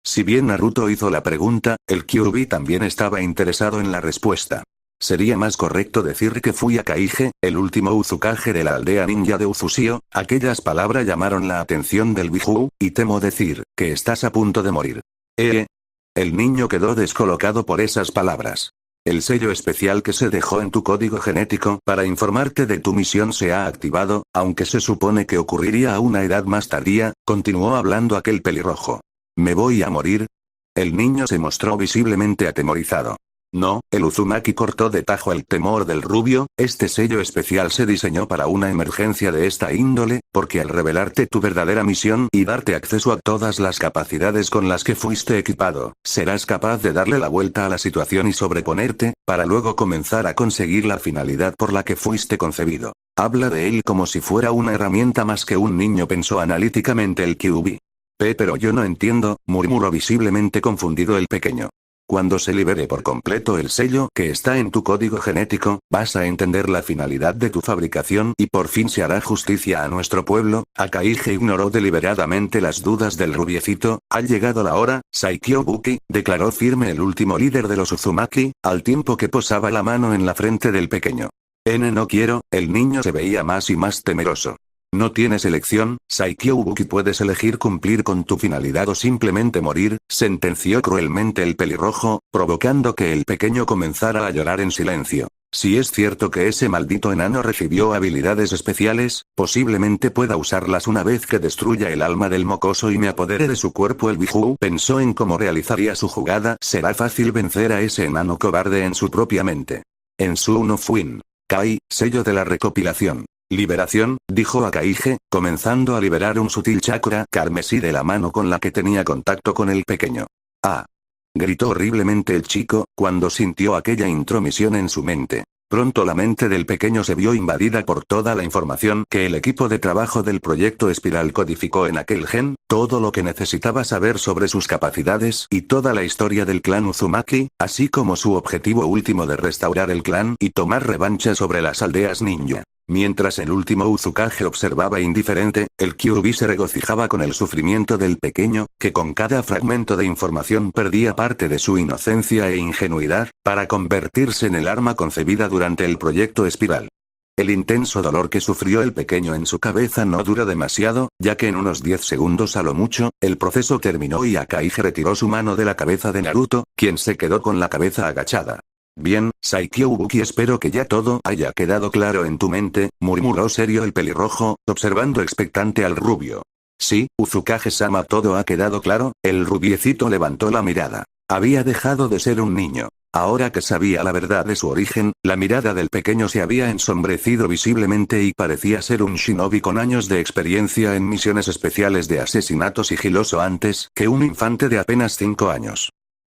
Si bien Naruto hizo la pregunta, el Kyuubi también estaba interesado en la respuesta. Sería más correcto decir que fui Akaige, el último Uzukage de la aldea ninja de Uzushio. Aquellas palabras llamaron la atención del Biju, y temo decir, que estás a punto de morir. El niño quedó descolocado por esas palabras. El sello especial que se dejó en tu código genético para informarte de tu misión se ha activado, aunque se supone que ocurriría a una edad más tardía, continuó hablando aquel pelirrojo. ¿Me voy a morir? El niño se mostró visiblemente atemorizado. No, el Uzumaki cortó de tajo el temor del rubio, este sello especial se diseñó para una emergencia de esta índole, porque al revelarte tu verdadera misión y darte acceso a todas las capacidades con las que fuiste equipado, serás capaz de darle la vuelta a la situación y sobreponerte, para luego comenzar a conseguir la finalidad por la que fuiste concebido. Habla de él como si fuera una herramienta más que un niño, pensó analíticamente el Kyuubi. Pero yo no entiendo, murmuró visiblemente confundido el pequeño. Cuando se libere por completo el sello que está en tu código genético, vas a entender la finalidad de tu fabricación y por fin se hará justicia a nuestro pueblo. Akaige ignoró deliberadamente las dudas del rubiecito. Ha llegado la hora, Saikyo-buki, declaró firme el último líder de los Uzumaki, al tiempo que posaba la mano en la frente del pequeño. No quiero, el niño se veía más y más temeroso. No tienes elección, Saikyo-buki, puedes elegir cumplir con tu finalidad o simplemente morir, sentenció cruelmente el pelirrojo, provocando que el pequeño comenzara a llorar en silencio. Si es cierto que ese maldito enano recibió habilidades especiales, posiblemente pueda usarlas una vez que destruya el alma del mocoso y me apodere de su cuerpo. El Biju pensó en cómo realizaría su jugada. Será fácil vencer a ese enano cobarde en su propia mente. En su no Fuin. Kai, sello de la recopilación. Liberación, dijo Akaige, comenzando a liberar un sutil chakra carmesí de la mano con la que tenía contacto con el pequeño. ¡Ah! Gritó horriblemente el chico, cuando sintió aquella intromisión en su mente. Pronto la mente del pequeño se vio invadida por toda la información que el equipo de trabajo del proyecto Espiral codificó en aquel gen, todo lo que necesitaba saber sobre sus capacidades y toda la historia del clan Uzumaki, así como su objetivo último de restaurar el clan y tomar revancha sobre las aldeas ninja. Mientras el último Uzukage observaba indiferente, el Kyuubi se regocijaba con el sufrimiento del pequeño, que con cada fragmento de información perdía parte de su inocencia e ingenuidad, para convertirse en el arma concebida durante el proyecto Espiral. El intenso dolor que sufrió el pequeño en su cabeza no duró demasiado, ya que en unos 10 segundos a lo mucho, el proceso terminó y Akaige retiró su mano de la cabeza de Naruto, quien se quedó con la cabeza agachada. Bien, Saikyo-buki, espero que ya todo haya quedado claro en tu mente, murmuró serio el pelirrojo, observando expectante al rubio. Sí, Uzukage-sama, todo ha quedado claro. El rubiecito levantó la mirada. Había dejado de ser un niño. Ahora que sabía la verdad de su origen, la mirada del pequeño se había ensombrecido visiblemente y parecía ser un shinobi con años de experiencia en misiones especiales de asesinato sigiloso antes que un infante de apenas 5 años.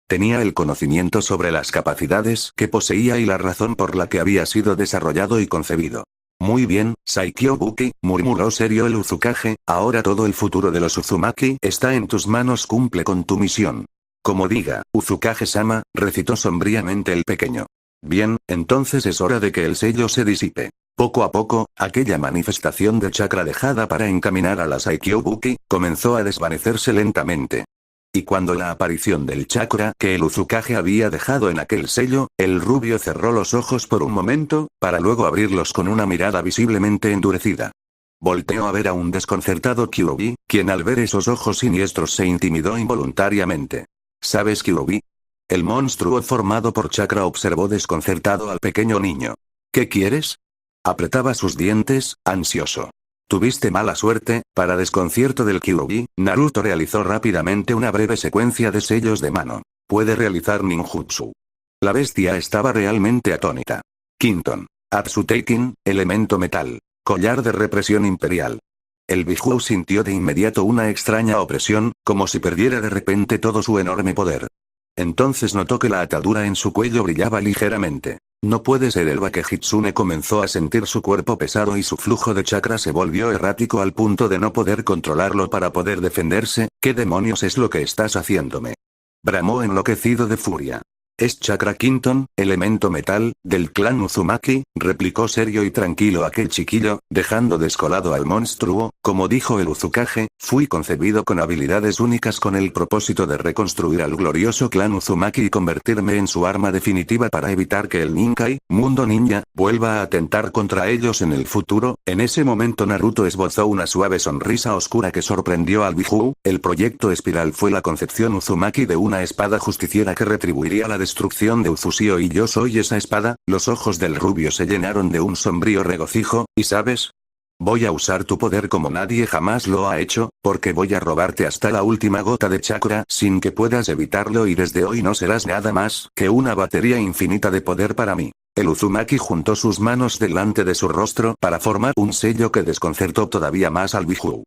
Tenía el conocimiento sobre las capacidades que poseía y la razón por la que había sido desarrollado y concebido. Muy bien, Saikyo-buki, murmuró serio el Uzukage, ahora todo el futuro de los Uzumaki está en tus manos, cumple con tu misión. Como diga, Uzukage-sama, recitó sombríamente el pequeño. Bien, entonces es hora de que el sello se disipe. Poco a poco, aquella manifestación de chakra dejada para encaminar a la Saikyo-buki, comenzó a desvanecerse lentamente. Y cuando la aparición del chakra que el Uzukage había dejado en aquel sello, el rubio cerró los ojos por un momento, para luego abrirlos con una mirada visiblemente endurecida. Volteó a ver a un desconcertado Kyuubi, quien al ver esos ojos siniestros se intimidó involuntariamente. ¿Sabes, Kyuubi? El monstruo formado por chakra observó desconcertado al pequeño niño. ¿Qué quieres? Apretaba sus dientes, ansioso. Tuviste mala suerte. Para desconcierto del Kyuubi, Naruto realizó rápidamente una breve secuencia de sellos de mano. Puede realizar ninjutsu. La bestia estaba realmente atónita. Quinton. Atsuteikin, elemento metal. Collar de represión imperial. El Biju sintió de inmediato una extraña opresión, como si perdiera de repente todo su enorme poder. Entonces notó que la atadura en su cuello brillaba ligeramente. No puede ser, el Bakehitsune comenzó a sentir su cuerpo pesado y su flujo de chakra se volvió errático al punto de no poder controlarlo para poder defenderse. ¿Qué demonios es lo que estás haciéndome? Bramó enloquecido de furia. Es chakra Quinton, elemento metal, del clan Uzumaki, replicó serio y tranquilo aquel chiquillo, dejando descolado al monstruo. Como dijo el Uzukage, fui concebido con habilidades únicas con el propósito de reconstruir al glorioso clan Uzumaki y convertirme en su arma definitiva para evitar que el Ninkai, mundo ninja, vuelva a atentar contra ellos en el futuro. En ese momento Naruto esbozó una suave sonrisa oscura que sorprendió al Biju. El proyecto Espiral fue la concepción Uzumaki de una espada justiciera que retribuiría la destrucción de Uzushio, y yo soy esa espada. Los ojos del rubio se llenaron de un sombrío regocijo. ¿Y sabes? Voy a usar tu poder como nadie jamás lo ha hecho, porque voy a robarte hasta la última gota de chakra sin que puedas evitarlo, y desde hoy no serás nada más que una batería infinita de poder para mí. El Uzumaki juntó sus manos delante de su rostro para formar un sello que desconcertó todavía más al Biju.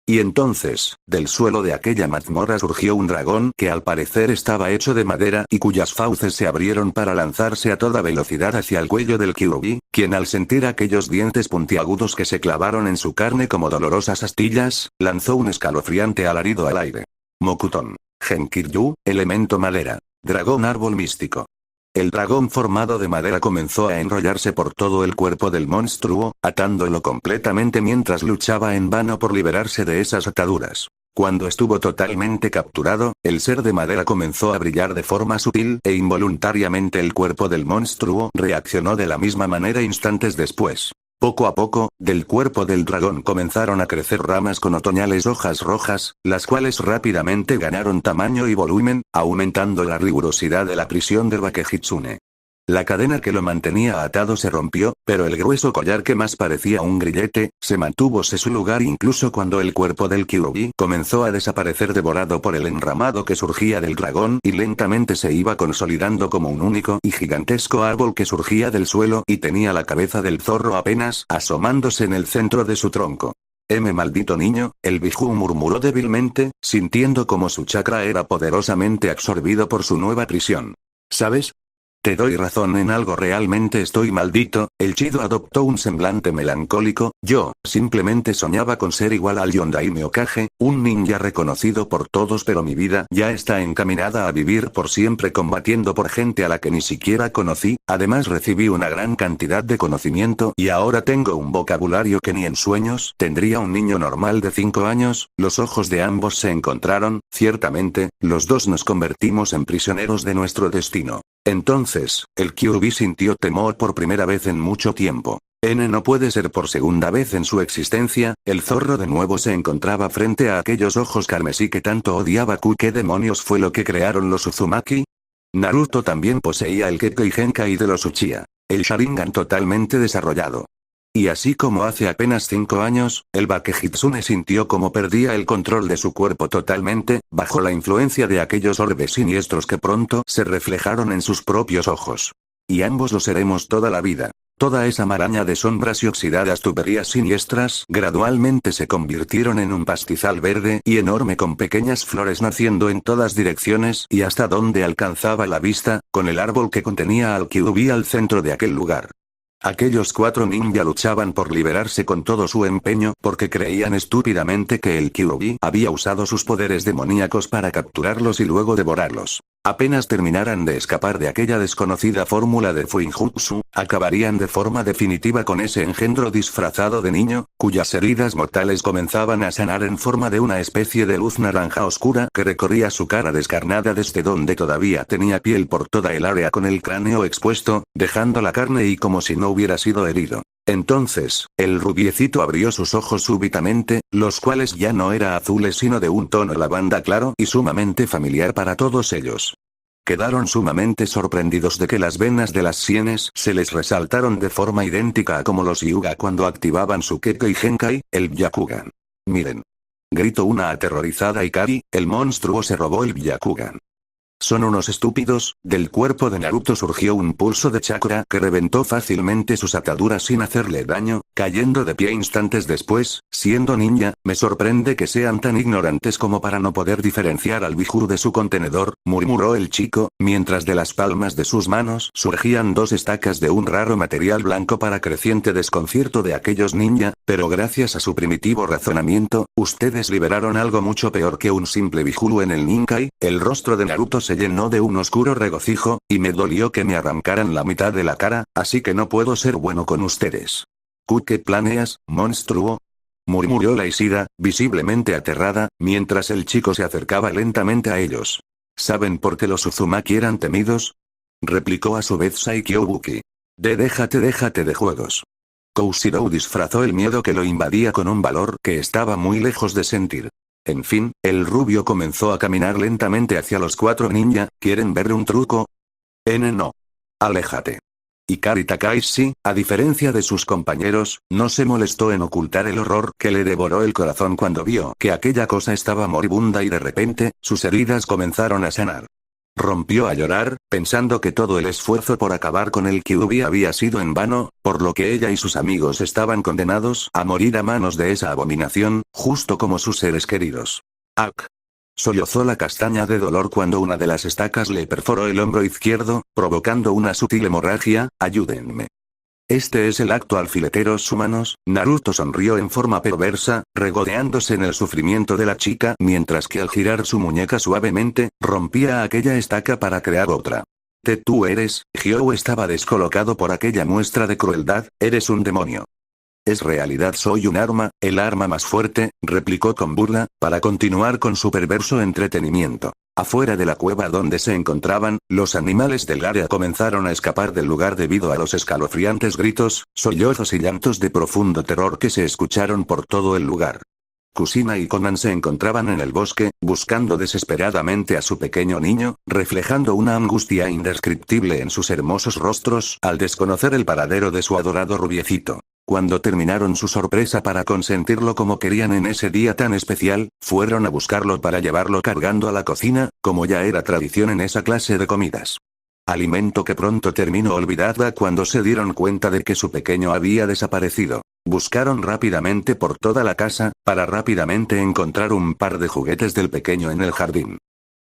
Y entonces, del suelo de aquella mazmorra surgió un dragón que al parecer estaba hecho de madera y cuyas fauces se abrieron para lanzarse a toda velocidad hacia el cuello del Kyuubi, quien al sentir aquellos dientes puntiagudos que se clavaron en su carne como dolorosas astillas, lanzó un escalofriante alarido al aire. Mokuton. Genkiryu, elemento madera. Dragón árbol místico. El dragón formado de madera comenzó a enrollarse por todo el cuerpo del monstruo, atándolo completamente mientras luchaba en vano por liberarse de esas ataduras. Cuando estuvo totalmente capturado, el ser de madera comenzó a brillar de forma sutil e involuntariamente el cuerpo del monstruo reaccionó de la misma manera instantes después. Poco a poco, del cuerpo del dragón comenzaron a crecer ramas con otoñales hojas rojas, las cuales rápidamente ganaron tamaño y volumen, aumentando la rigurosidad de la prisión del Bakehitsune. La cadena que lo mantenía atado se rompió, pero el grueso collar que más parecía un grillete, se mantuvo en su lugar incluso cuando el cuerpo del Kyuubi comenzó a desaparecer devorado por el enramado que surgía del dragón y lentamente se iba consolidando como un único y gigantesco árbol que surgía del suelo y tenía la cabeza del zorro apenas asomándose en el centro de su tronco. Maldito niño, el Biju murmuró débilmente, sintiendo como su chakra era poderosamente absorbido por su nueva prisión. ¿Sabes? Te doy razón en algo, realmente estoy maldito. El Chido adoptó un semblante melancólico. Yo, simplemente soñaba con ser igual al Yondaime Hokage, un ninja reconocido por todos, pero mi vida ya está encaminada a vivir por siempre combatiendo por gente a la que ni siquiera conocí. Además recibí una gran cantidad de conocimiento y ahora tengo un vocabulario que ni en sueños tendría un niño normal de 5 años. Los ojos de ambos se encontraron. Ciertamente, los dos nos convertimos en prisioneros de nuestro destino. Entonces, el Kyuubi sintió temor por primera vez en mucho tiempo. No puede ser por segunda vez en su existencia, el zorro de nuevo se encontraba frente a aquellos ojos carmesí que tanto odiaba. ¿Qué demonios fue lo que crearon los Uzumaki? Naruto también poseía el Kekkei Genkai de los Uchiha, el Sharingan totalmente desarrollado. Y así como hace apenas 5 años, el Bakehitsune sintió como perdía el control de su cuerpo totalmente, bajo la influencia de aquellos orbes siniestros que pronto se reflejaron en sus propios ojos. Y ambos lo seremos toda la vida. Toda esa maraña de sombras y oxidadas tuberías siniestras gradualmente se convirtieron en un pastizal verde y enorme con pequeñas flores naciendo en todas direcciones y hasta donde alcanzaba la vista, con el árbol que contenía al Kyuubi al centro de aquel lugar. Aquellos 4 ninja luchaban por liberarse con todo su empeño porque creían estúpidamente que el Kyuubi había usado sus poderes demoníacos para capturarlos y luego devorarlos. Apenas terminaran de escapar de aquella desconocida fórmula de Fuinjutsu, acabarían de forma definitiva con ese engendro disfrazado de niño, cuyas heridas mortales comenzaban a sanar en forma de una especie de luz naranja oscura que recorría su cara descarnada desde donde todavía tenía piel por toda el área con el cráneo expuesto, dejando la carne y como si no hubiera sido herido. Entonces, el rubiecito abrió sus ojos súbitamente, los cuales ya no eran azules sino de un tono lavanda claro y sumamente familiar para todos ellos. Quedaron sumamente sorprendidos de que las venas de las sienes se les resaltaron de forma idéntica a como los Hyuga cuando activaban su Kekkei Genkai, el Byakugan. Miren. Gritó una aterrorizada Ikari, el monstruo se robó el Byakugan. Son unos estúpidos. Del cuerpo de Naruto surgió un pulso de chakra que reventó fácilmente sus ataduras sin hacerle daño, cayendo de pie instantes después. Siendo ninja, me sorprende que sean tan ignorantes como para no poder diferenciar al Biju de su contenedor, murmuró el chico, mientras de las palmas de sus manos surgían 2 estacas de un raro material blanco para creciente desconcierto de aquellos ninja, pero gracias a su primitivo razonamiento, ustedes liberaron algo mucho peor que un simple Biju en el Ninkai. El rostro de Naruto se llenó de un oscuro regocijo, y me dolió que me arrancaran la mitad de la cara, así que no puedo ser bueno con ustedes. ¿Qué planeas, monstruo? Murmuró la Ishida, visiblemente aterrada, mientras el chico se acercaba lentamente a ellos. ¿Saben por qué los Uzumaki eran temidos? Replicó a su vez Saikyobuki. Déjate de juegos. Koushirou disfrazó el miedo que lo invadía con un valor que estaba muy lejos de sentir. En fin, el rubio comenzó a caminar lentamente hacia los 4 ninja. ¿Quieren ver un truco? No. Aléjate. Ikari Takaishi, a diferencia de sus compañeros, no se molestó en ocultar el horror que le devoró el corazón cuando vio que aquella cosa estaba moribunda y de repente, sus heridas comenzaron a sanar. Rompió a llorar, pensando que todo el esfuerzo por acabar con el Kyuubi había sido en vano, por lo que ella y sus amigos estaban condenados a morir a manos de esa abominación, justo como sus seres queridos. ¡Ak! Sollozó la castaña de dolor cuando una de las estacas le perforó el hombro izquierdo, provocando una sutil hemorragia. Ayúdenme. Este es el acto alfileteros humanos. Naruto sonrió en forma perversa, regodeándose en el sufrimiento de la chica mientras que al girar su muñeca suavemente, rompía aquella estaca para crear otra. Tú eres, Hyou estaba descolocado por aquella muestra de crueldad, eres un demonio. Es realidad soy un arma, el arma más fuerte, replicó con burla, para continuar con su perverso entretenimiento. Afuera de la cueva donde se encontraban, los animales del área comenzaron a escapar del lugar debido a los escalofriantes gritos, sollozos y llantos de profundo terror que se escucharon por todo el lugar. Kusina y Conan se encontraban en el bosque, buscando desesperadamente a su pequeño niño, reflejando una angustia indescriptible en sus hermosos rostros al desconocer el paradero de su adorado rubiecito. Cuando terminaron su sorpresa para consentirlo como querían en ese día tan especial, fueron a buscarlo para llevarlo cargando a la cocina, como ya era tradición en esa clase de comidas. Alimento que pronto terminó olvidada cuando se dieron cuenta de que su pequeño había desaparecido. Buscaron rápidamente por toda la casa, para rápidamente encontrar un par de juguetes del pequeño en el jardín.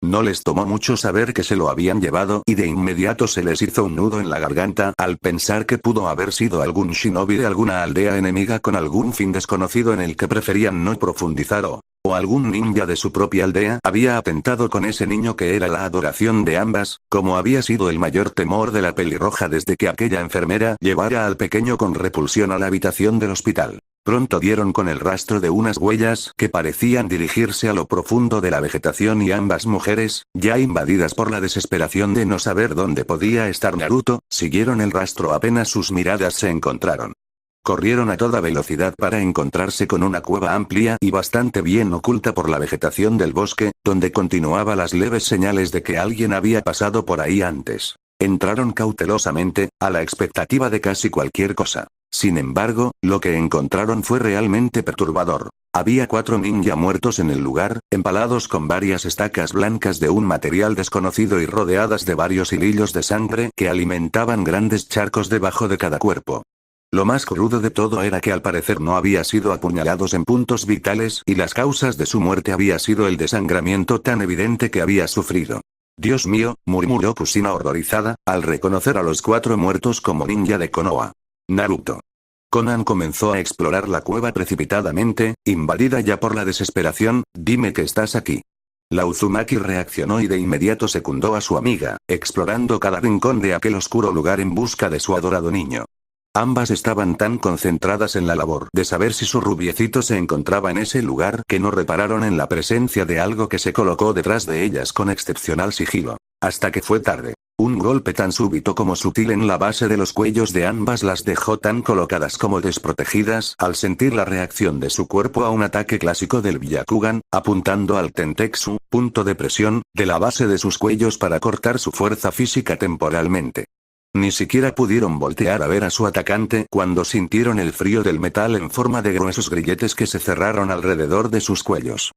No les tomó mucho saber que se lo habían llevado y de inmediato se les hizo un nudo en la garganta al pensar que pudo haber sido algún shinobi de alguna aldea enemiga con algún fin desconocido en el que preferían no profundizar o algún ninja de su propia aldea había atentado con ese niño que era la adoración de ambas, como había sido el mayor temor de la pelirroja desde que aquella enfermera llevara al pequeño con repulsión a la habitación del hospital. Pronto dieron con el rastro de unas huellas que parecían dirigirse a lo profundo de la vegetación y ambas mujeres, ya invadidas por la desesperación de no saber dónde podía estar Naruto, siguieron el rastro apenas sus miradas se encontraron. Corrieron a toda velocidad para encontrarse con una cueva amplia y bastante bien oculta por la vegetación del bosque, donde continuaba las leves señales de que alguien había pasado por ahí antes. Entraron cautelosamente, a la expectativa de casi cualquier cosa. Sin embargo, lo que encontraron fue realmente perturbador. Había 4 ninja muertos en el lugar, empalados con varias estacas blancas de un material desconocido y rodeadas de varios hilillos de sangre que alimentaban grandes charcos debajo de cada cuerpo. Lo más crudo de todo era que al parecer no había sido apuñalados en puntos vitales y las causas de su muerte había sido el desangramiento tan evidente que había sufrido. Dios mío, murmuró Kusina horrorizada, al reconocer a los 4 muertos como ninja de Konoha. Naruto. Conan comenzó a explorar la cueva precipitadamente, invadida ya por la desesperación. Dime que estás aquí. La Uzumaki reaccionó y de inmediato secundó a su amiga, explorando cada rincón de aquel oscuro lugar en busca de su adorado niño. Ambas estaban tan concentradas en la labor de saber si su rubiecito se encontraba en ese lugar que no repararon en la presencia de algo que se colocó detrás de ellas con excepcional sigilo. Hasta que fue tarde. Un golpe tan súbito como sutil en la base de los cuellos de ambas las dejó tan colocadas como desprotegidas al sentir la reacción de su cuerpo a un ataque clásico del Byakugan, apuntando al Tentetsu, punto de presión, de la base de sus cuellos para cortar su fuerza física temporalmente. Ni siquiera pudieron voltear a ver a su atacante cuando sintieron el frío del metal en forma de gruesos grilletes que se cerraron alrededor de sus cuellos.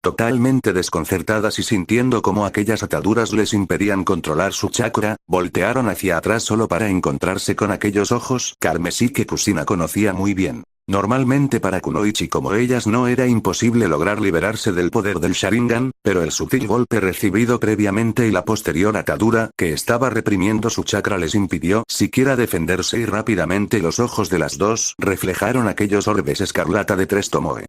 Totalmente desconcertadas y sintiendo cómo aquellas ataduras les impedían controlar su chakra, voltearon hacia atrás solo para encontrarse con aquellos ojos carmesí que Kusina conocía muy bien. Normalmente para Kunoichi como ellas no era imposible lograr liberarse del poder del Sharingan, pero el sutil golpe recibido previamente y la posterior atadura que estaba reprimiendo su chakra les impidió siquiera defenderse y rápidamente los ojos de las dos reflejaron aquellos orbes escarlata de 3 Tomoe.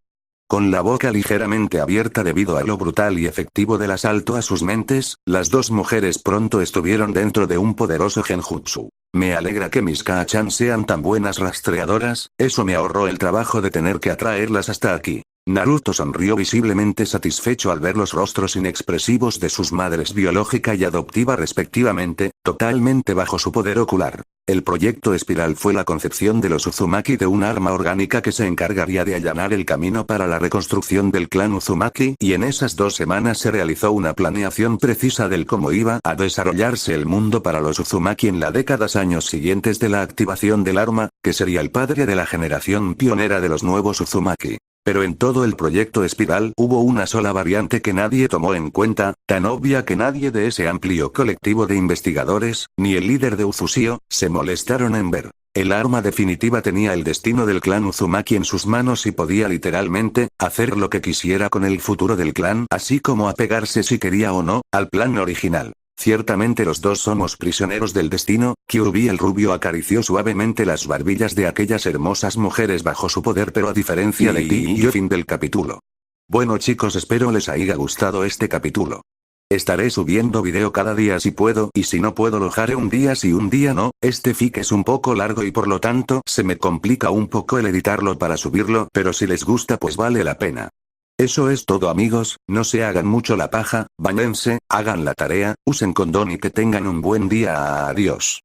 Con la boca ligeramente abierta debido a lo brutal y efectivo del asalto a sus mentes, las dos mujeres pronto estuvieron dentro de un poderoso genjutsu. Me alegra que mis Kaa-chan sean tan buenas rastreadoras, eso me ahorró el trabajo de tener que atraerlas hasta aquí. Naruto sonrió visiblemente satisfecho al ver los rostros inexpresivos de sus madres biológica y adoptiva respectivamente, totalmente bajo su poder ocular. El proyecto Espiral fue la concepción de los Uzumaki de un arma orgánica que se encargaría de allanar el camino para la reconstrucción del clan Uzumaki y en esas 2 semanas se realizó una planeación precisa del cómo iba a desarrollarse el mundo para los Uzumaki en las décadas años siguientes de la activación del arma, que sería el padre de la generación pionera de los nuevos Uzumaki. Pero en todo el proyecto Espiral hubo una sola variante que nadie tomó en cuenta, tan obvia que nadie de ese amplio colectivo de investigadores, ni el líder de Uzushio, se molestaron en ver. El arma definitiva tenía el destino del clan Uzumaki en sus manos y podía literalmente, hacer lo que quisiera con el futuro del clan, así como apegarse si quería o no, al plan original. Ciertamente los dos somos prisioneros del destino. Kyuubi el rubio acarició suavemente las barbillas de aquellas hermosas mujeres bajo su poder, pero a diferencia de ti y yo. Fin del capítulo. Bueno chicos, espero les haya gustado este capítulo. Estaré subiendo video cada día si puedo, y si no puedo lo haré un día sí un día no. Este fic es un poco largo y por lo tanto se me complica un poco el editarlo para subirlo, pero si les gusta pues vale la pena. Eso es todo amigos, no se hagan mucho la paja, báñense, hagan la tarea, usen condón y que tengan un buen día. Adiós.